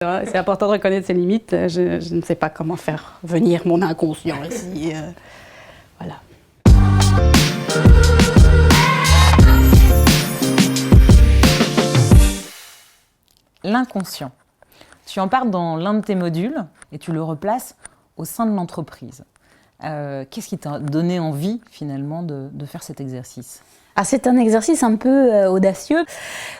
C'est important de reconnaître ses limites. Je ne sais pas comment faire venir mon inconscient ici. Voilà. L'inconscient. Tu en parles dans l'un de tes modules et tu le replaces au sein de l'entreprise. Qu'est-ce qui t'a donné envie finalement de faire cet exercice ? Ah, c'est un exercice un peu audacieux.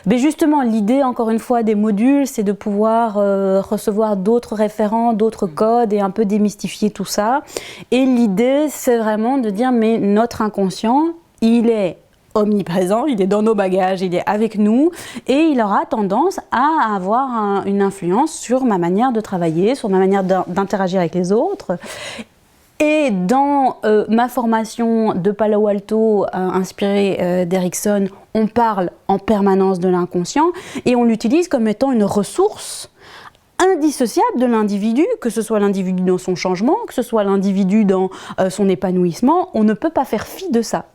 Mais justement, l'idée, encore une fois, des modules, c'est de pouvoir recevoir d'autres référents, d'autres codes et un peu démystifier tout ça. Et l'idée, c'est vraiment de dire, mais notre inconscient, il est omniprésent, il est dans nos bagages, il est avec nous et il aura tendance à avoir une influence sur ma manière de travailler, sur ma manière d'interagir avec les autres. Et dans ma formation de Palo Alto, inspirée d'Erickson, on parle en permanence de l'inconscient et on l'utilise comme étant une ressource indissociable de l'individu, que ce soit l'individu dans son changement, que ce soit l'individu dans son épanouissement. On ne peut pas faire fi de ça.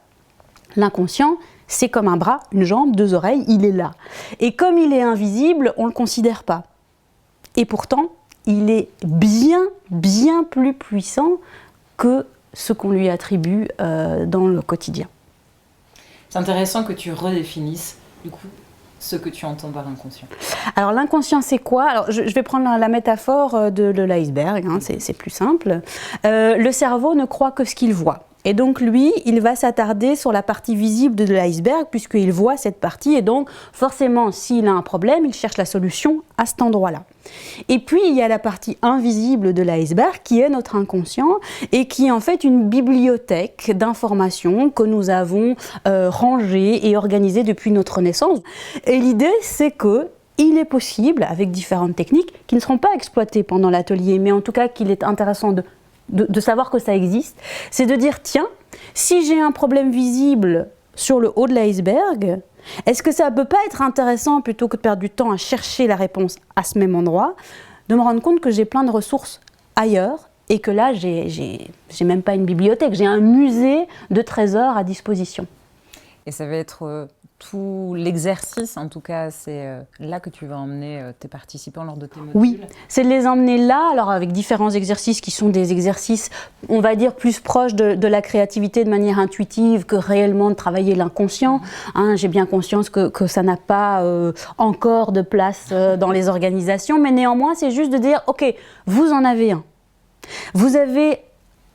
L'inconscient, c'est comme un bras, une jambe, deux oreilles, il est là. Et comme il est invisible, on ne le considère pas. Et pourtant, il est bien plus puissant que ce qu'on lui attribue dans le quotidien. C'est intéressant que tu redéfinisses, du coup, ce que tu entends par inconscient. Alors l'inconscient, c'est quoi ? Alors, je vais prendre la métaphore de l'iceberg, hein, c'est plus simple. Le cerveau ne croit que ce qu'il voit. Et donc lui, il va s'attarder sur la partie visible de l'iceberg puisqu'il voit cette partie et donc forcément, s'il a un problème, il cherche la solution à cet endroit-là. Et puis, il y a la partie invisible de l'iceberg qui est notre inconscient et qui est en fait une bibliothèque d'informations que nous avons rangées et organisées depuis notre naissance. Et l'idée, c'est que il est possible, avec différentes techniques, qui ne seront pas exploitées pendant l'atelier, mais en tout cas qu'il est intéressant de savoir que ça existe, c'est de dire, tiens, si j'ai un problème visible sur le haut de l'iceberg, est-ce que ça ne peut pas être intéressant, plutôt que de perdre du temps à chercher la réponse à ce même endroit, de me rendre compte que j'ai plein de ressources ailleurs et que là, j'ai même pas une bibliothèque, j'ai un musée de trésors à disposition. Et ça va être tout l'exercice, en tout cas, c'est là que tu vas emmener tes participants lors de tes modules. Oui, c'est de les emmener là, alors avec différents exercices qui sont des exercices, on va dire, plus proches de la créativité de manière intuitive que réellement de travailler l'inconscient. Hein, j'ai bien conscience que ça n'a pas encore de place dans les organisations, mais néanmoins, c'est juste de dire, ok, vous en avez un. Vous avez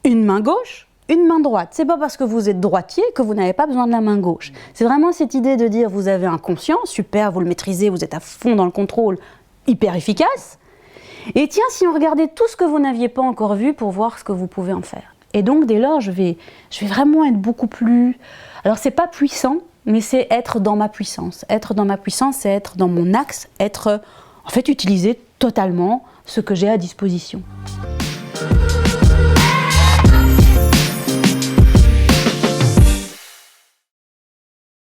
une main gauche, une main droite. C'est pas parce que vous êtes droitier que vous n'avez pas besoin de la main gauche. C'est vraiment cette idée de dire vous avez un conscient, super, vous le maîtrisez, vous êtes à fond dans le contrôle, hyper efficace. Et tiens, si on regardait tout ce que vous n'aviez pas encore vu pour voir ce que vous pouvez en faire. Et donc dès lors, je vais vraiment être beaucoup plus... Alors c'est pas puissant, mais c'est être dans ma puissance. Être dans ma puissance, c'est être dans mon axe, être en fait utiliser totalement ce que j'ai à disposition.